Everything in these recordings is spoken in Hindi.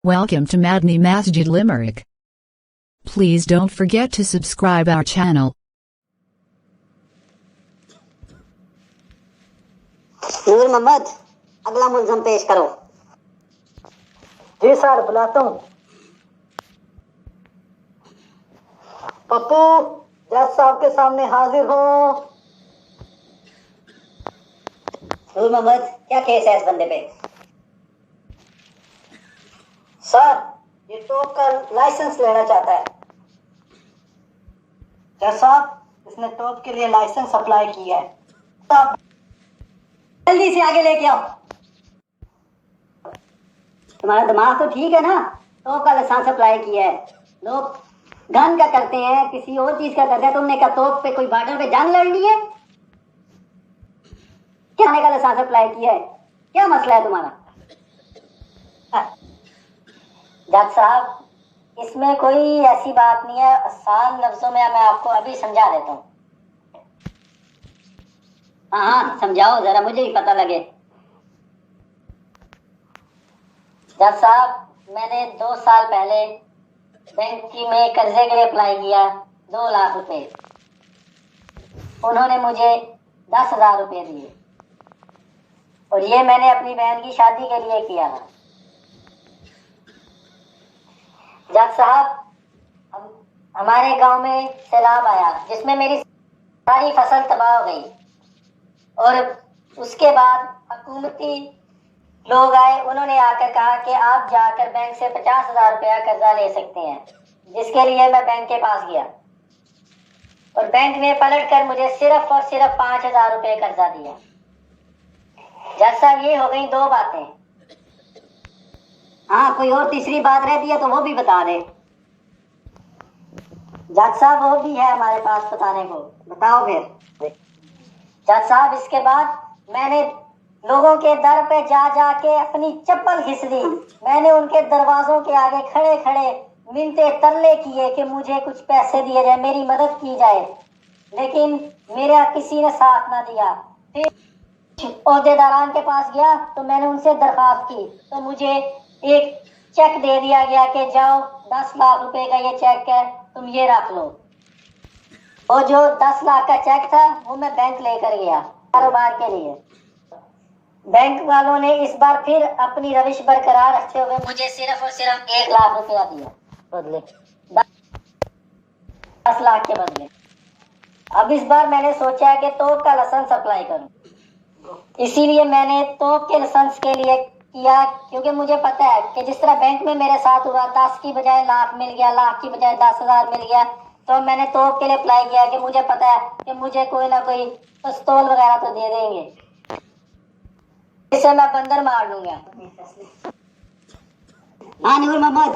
Welcome to Madni Masjid Limerick. Please don't forget to subscribe our channel. नूर मोहम्मद, अगला मुल्ज़म पेश करो। जी सर, बुलाता हूँ। पप्पू, जज साहब के सामने हाजिर हो। नूर मोहम्मद, क्या केस है इस बंदे पे? सर, ये तोप का लाइसेंस लेना चाहता है। जज साहब, इसने तोप के लिए लाइसेंस अप्लाई किया है। तब जल्दी से आगे लेके आओ। तुम्हारा दिमाग तो ठीक है ना? तोप का लाइसेंस अप्लाई किया है। लोग गन का करते हैं, किसी और चीज का करते हैं। तुमने क्या तोप पे कोई बॉर्डर पे जंग लड़नी है? क्या का लाइसेंस अप्लाई किया है? क्या मसला है तुम्हारा? जज साहब, इसमें कोई ऐसी बात नहीं है। आसान लफ्जों में मैं आपको अभी समझा देता हूँ। हाँ, समझाओ जरा, मुझे भी पता लगे। जज साहब, मैंने 2 साल पहले बैंक में कर्जे के लिए अप्लाई किया, 2 लाख रुपए। उन्होंने मुझे 10,000 रुपए दिए और ये मैंने अपनी बहन की शादी के लिए किया था। जज साहब, हमारे गांव में सैलाब आया जिसमें मेरी सारी फसल तबाह हो गई और उसके बाद हुकूमती लोग आए। उन्होंने आकर कहा कि आप जाकर बैंक से 50,000 रुपया कर्जा ले सकते हैं, जिसके लिए मैं बैंक के पास गया और बैंक ने पलट कर मुझे सिर्फ और सिर्फ 5,000 रुपये कर्जा दिया। जज साहब, ये हो गई 2 बातें। हाँ, कोई और तीसरी बात रहती है तो वो भी बता दे। जज साहब, वो भी है हमारे पास बताने को। बताओ फिर। जज साहब, इसके बाद मैंने लोगों के दर पे जा जा के अपनी चप्पल घिस दी। मैंने उनके दरवाजों के आगे खड़े खड़े मिन्नते तरले किए कि मुझे कुछ पैसे दिए जाए, मेरी मदद की जाए, लेकिन मेरा किसी ने साथ ना दिया। फिर ओहदेदारान के पास गया तो मैंने उनसे दरखास्त की तो मुझे एक चेक दे दिया गया कि जाओ 10 लाख रुपए का ये चेक है, तुम ये रख लो। और जो 10 लाख का चेक था वो मैं बैंक लेकर गया कारोबार के लिए। बैंक वालों ने इस बार फिर अपनी रविश बरकरार रखते हुए मुझे सिर्फ और सिर्फ 1 लाख रुपया दिया बदले, 10 लाख के बदले। अब इस बार मैंने सोचा कि तोप का लाइसेंस अप्लाई करूं, इसीलिए मैंने तोप के लाइसेंस के लिए किया, क्योंकि मुझे पता है कि जिस तरह बैंक में मेरे साथ हुआ, 10 की बजाय लाख मिल गया, लाख की बजाय 10,000 मिल गया, तो मैंने तोप के लिए अप्लाई किया कि मुझे पता है कि मुझे कोई ना कोई पिस्तौल वगैरह तो दे देंगे, इसे मैं बंदर मार लूंगा। हाँ नूर मोहम्मद,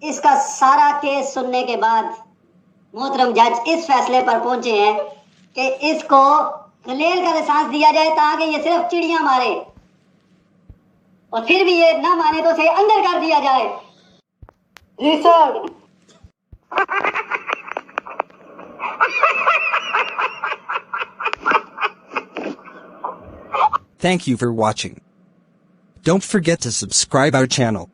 इसका सारा केस सुनने के बाद मोहतरम जज इस फैसले पर पहुंचे हैं कि इसको गलेल का लाइसेंस दिया जाए ताकि ये सिर्फ चिड़िया मारे, और फिर भी ये ना माने तो उसे अंदर कर दिया जाए। जी sir. Thank you for watching. Don't forget to subscribe our channel.